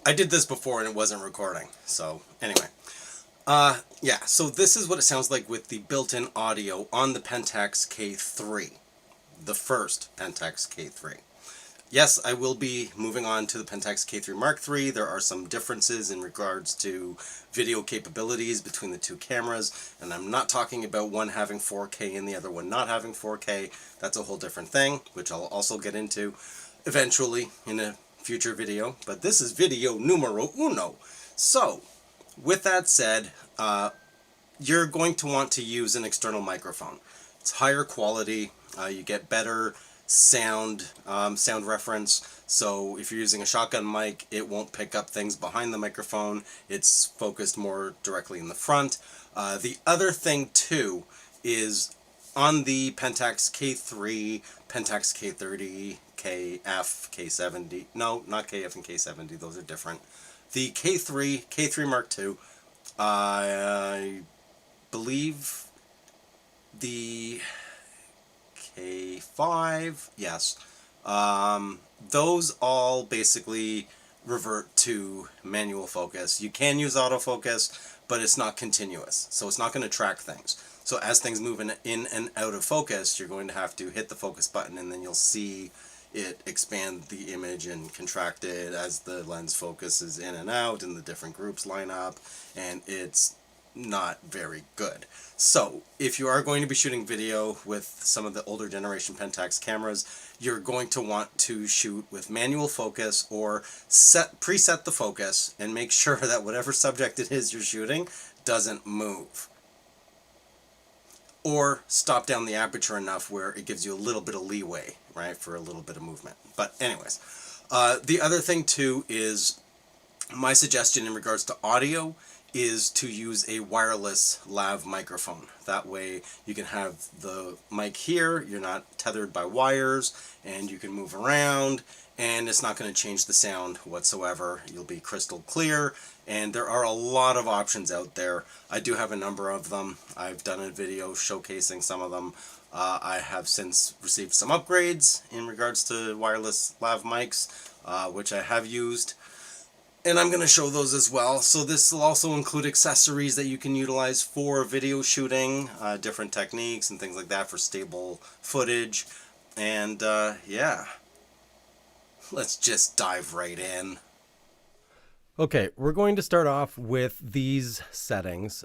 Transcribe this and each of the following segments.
I did this before and it wasn't recording. So anyway, yeah, so this is what it sounds like with the built-in audio on the Pentax K3, the first Pentax K3. Yes, I will be moving on to the Pentax K3 Mark III. There are some differences in regards to video capabilities between the two cameras, and I'm not talking about one having 4K and the other one not having 4K. That's a whole different thing, which I'll also get into eventually in a future video, but this is video numero uno. So, with that said, you're going to want to use an external microphone. It's higher quality, you get better sound reference. So if you're using a shotgun mic, it won't pick up things behind the microphone. It's focused more directly in the front. The other thing too is on the Pentax K3, Pentax K30, KF, K70, no, not KF and K70, those are different. The K3 Mark II, I believe the K5, yes. Those all basically revert to manual focus. You can use autofocus, but it's not continuous, so it's not going to track things. So as things move in and out of focus, you're going to have to hit the focus button, and then you'll see it expand the image and contract it as the lens focuses in and out and the different groups line up, and it's not very good. So if you are going to be shooting video with some of the older generation Pentax cameras, you're going to want to shoot with manual focus or preset the focus and make sure that whatever subject it is you're shooting doesn't move. Or stop down the aperture enough where it gives you a little bit of leeway, right, for a little bit of movement. But anyways, the other thing too is my suggestion in regards to audio is to use a wireless lav microphone. That way you can have the mic here, you're not tethered by wires, and you can move around, and it's not going to change the sound whatsoever. You'll be crystal clear, and there are a lot of options out there. I do have a number of them. I've done a video showcasing some of them. I have since received some upgrades in regards to wireless lav mics, which I have used. And I'm going to show those as well. So this will also include accessories that you can utilize for video shooting, different techniques and things like that for stable footage. And yeah, let's just dive right in. Okay, we're going to start off with these settings.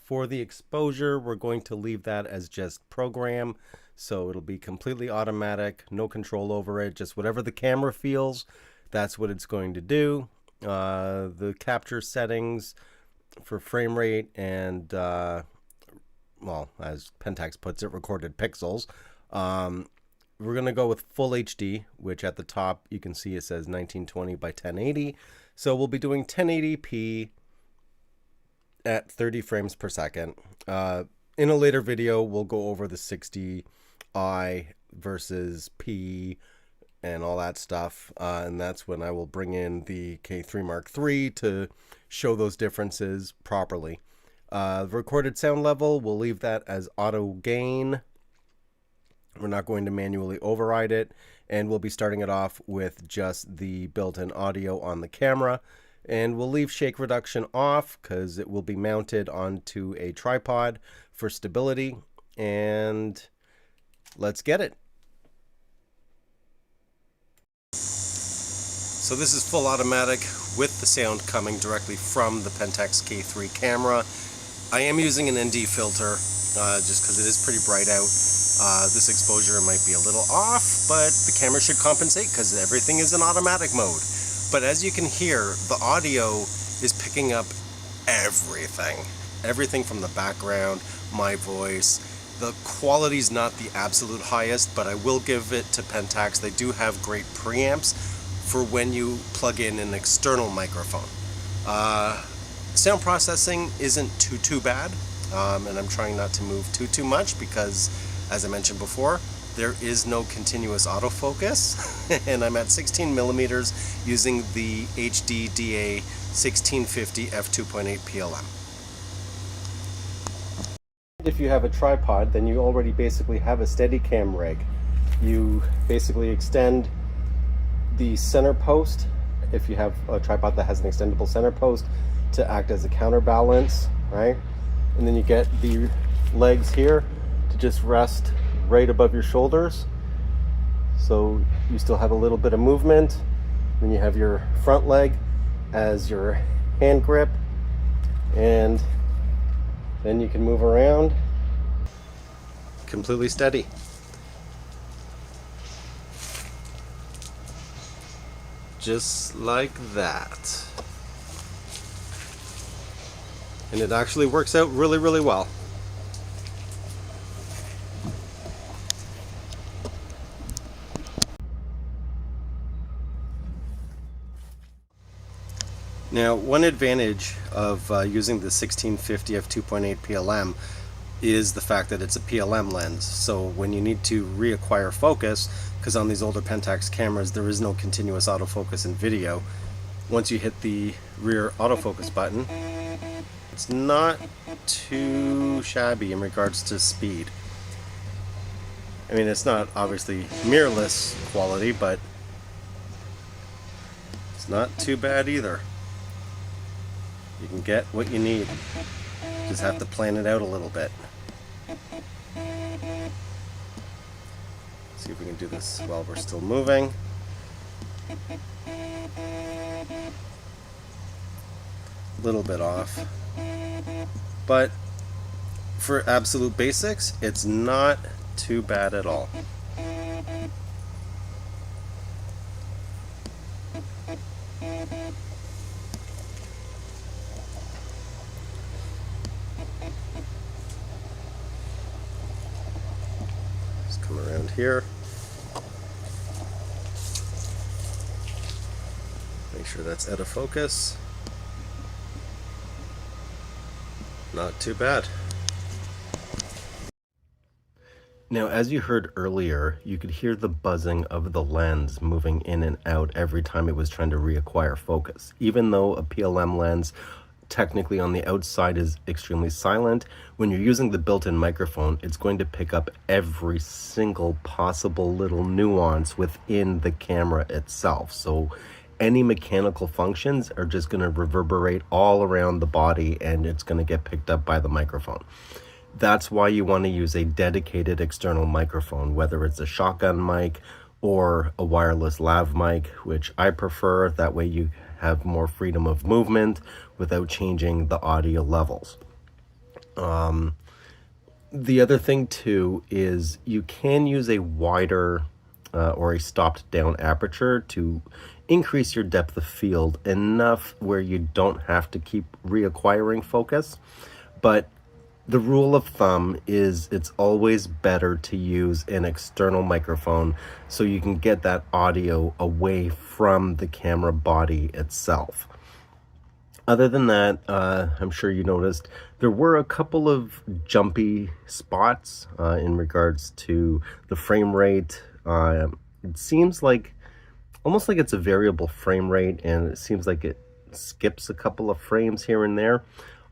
For the exposure, we're going to leave that as just program. So it'll be completely automatic, no control over it, just whatever the camera feels, that's what it's going to do. The capture settings for frame rate and, well, as Pentax puts it, recorded pixels. We're going to go with full HD, which at the top you can see it says 1920 by 1080. So we'll be doing 1080p at 30 frames per second. In a later video, we'll go over the 60i versus P and all that stuff, and that's when I will bring in the K3 Mark III to show those differences properly. The recorded sound level, we'll leave that as auto gain. We're not going to manually override it, and we'll be starting it off with just the built-in audio on the camera, and we'll leave shake reduction off because it will be mounted onto a tripod for stability, and let's get it. So this is full automatic with the sound coming directly from the Pentax K3 camera. I am using an ND filter just because it is pretty bright out. This exposure might be a little off, but the camera should compensate because everything is in automatic mode. But as you can hear, the audio is picking up everything. Everything from the background, my voice. The quality's not the absolute highest, but I will give it to Pentax. They do have great preamps for when you plug in an external microphone. Sound processing isn't too bad, and I'm trying not to move too much because, as I mentioned before, there is no continuous autofocus, and I'm at 16 millimeters using the HD DA 1650 f2.8 PLM. If you have a tripod, then you already basically have a Steadicam rig. You basically extend the center post if you have a tripod that has an extendable center post to act as a counterbalance, right? And then you get the legs here to just rest right above your shoulders, so you still have a little bit of movement. Then you have your front leg as your hand grip, and then you can move around completely steady. Just like that. And it actually works out really, really well. Now, one advantage of using the 1650 f2.8 PLM is the fact that it's a PLM lens. So when you need to reacquire focus, because on these older Pentax cameras there is no continuous autofocus in video, once you hit the rear autofocus button, it's not too shabby in regards to speed. I mean, it's not obviously mirrorless quality, but it's not too bad either. You can get what you need. You just have to plan it out a little bit. See if we can do this while we're still moving. A little bit off. But for absolute basics, it's not too bad at all. Just come around here. Make sure that's out of focus. Not too bad. Now, as you heard earlier, you could hear the buzzing of the lens moving in and out every time it was trying to reacquire focus. Even though a PLM lens technically on the outside is extremely silent, when you're using the built-in microphone, it's going to pick up every single possible little nuance within the camera itself. So any mechanical functions are just going to reverberate all around the body, and it's going to get picked up by the microphone. That's why you want to use a dedicated external microphone, whether it's a shotgun mic or a wireless lav mic, which I prefer. That way you have more freedom of movement without changing the audio levels. The other thing too is you can use a wider or a stopped down aperture to increase your depth of field enough where you don't have to keep reacquiring focus. But the rule of thumb is it's always better to use an external microphone so you can get that audio away from the camera body itself. Other than that, I'm sure you noticed there were a couple of jumpy spots in regards to the frame rate. It seems like almost like it's a variable frame rate, and it seems like it skips a couple of frames here and there.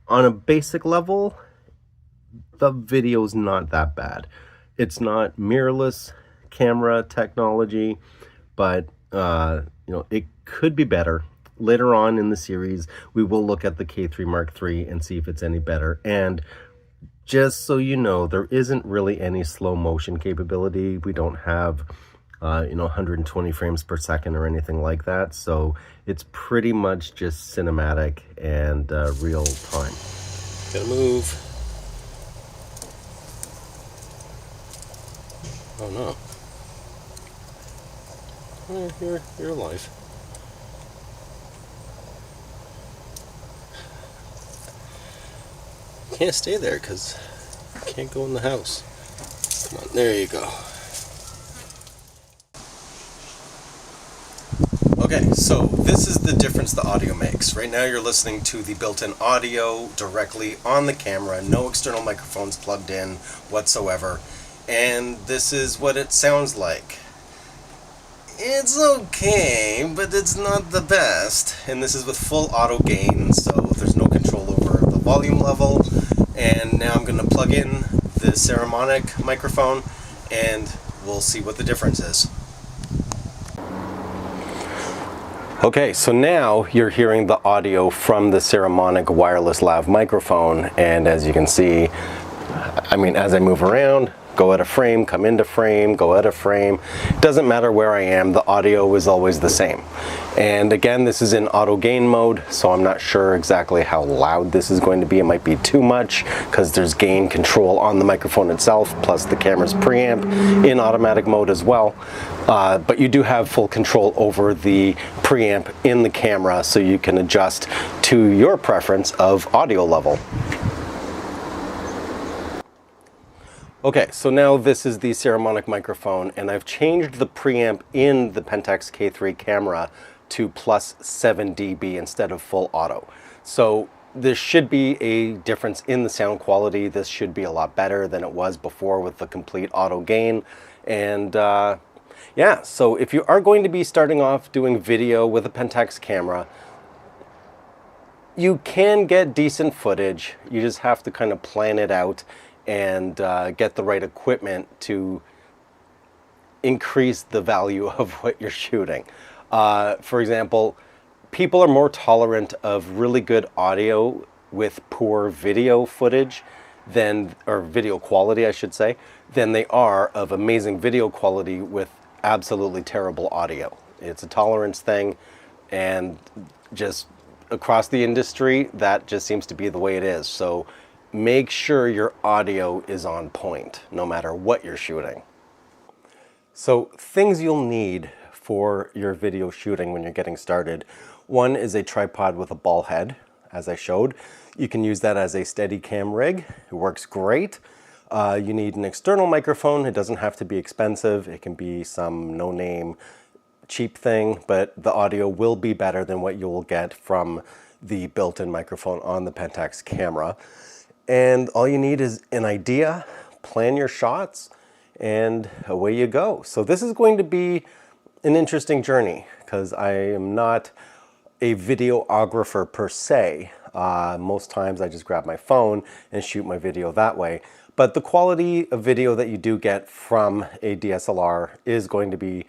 On a basic level, the video's not that bad. It's not mirrorless camera technology, but it could be better. Later on in the series, we will look at the K3 Mark III and see if it's any better. And just so you know, there isn't really any slow motion capability. We don't have 120 frames per second or anything like that. So it's pretty much just cinematic and real time. Gotta move. Oh no. You're alive. Can't stay there because you can't go in the house. Come on, there you go. Okay, so this is the difference the audio makes. Right now you're listening to the built-in audio directly on the camera, no external microphones plugged in whatsoever, and this is what it sounds like. It's okay, but it's not the best. And this is with full auto gain, so there's no control over the volume level. And now I'm going to plug in the Ceramonic microphone and we'll see what the difference is. Okay, so now you're hearing the audio from the Ceramonic wireless lav microphone, and as you can see, I mean, as I move around, go out of frame, come into frame, go out of frame, doesn't matter where I am, the audio is always the same. And again, this is in auto gain mode, so I'm not sure exactly how loud this is going to be. It might be too much because there's gain control on the microphone itself, plus the camera's preamp in automatic mode as well. But you do have full control over the preamp in the camera, so you can adjust to your preference of audio level. Okay, so now this is the Ceramonic microphone, and I've changed the preamp in the Pentax K3 camera to plus 7 dB instead of full auto. So there should be a difference in the sound quality. This should be a lot better than it was before with the complete auto gain. And yeah, so if you are going to be starting off doing video with a Pentax camera, you can get decent footage. You just have to kind of plan it out and get the right equipment to increase the value of what you're shooting. For example, people are more tolerant of really good audio with poor video footage than, or video quality I should say, than they are of amazing video quality with absolutely terrible audio. It's a tolerance thing, and just across the industry, that just seems to be the way it is. So make sure your audio is on point, no matter what you're shooting. So things you'll need for your video shooting when you're getting started. One is a tripod with a ball head, as I showed. You can use that as a Steadicam rig. It works great. You need an external microphone. It doesn't have to be expensive. It can be some no-name cheap thing, but the audio will be better than what you will get from the built-in microphone on the Pentax camera. And all you need is an idea, plan your shots, and away you go. So this is going to be an interesting journey because I am not a videographer per se. Most times I just grab my phone and shoot my video that way. But the quality of video that you do get from a DSLR is going to be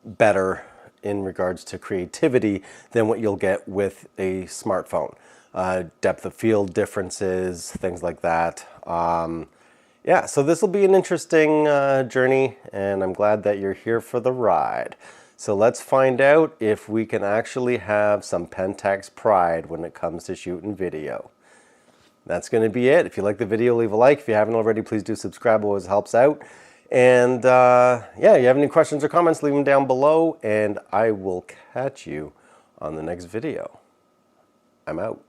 better in regards to creativity than what you'll get with a smartphone. Depth of field differences, things like that. Yeah, so this will be an interesting journey, and I'm glad that you're here for the ride. So let's find out if we can actually have some Pentax pride when it comes to shooting video. That's going to be it. If you like the video, leave a like. If you haven't already, please do subscribe. It always helps out. And yeah, if you have any questions or comments, leave them down below, and I will catch you on the next video. I'm out.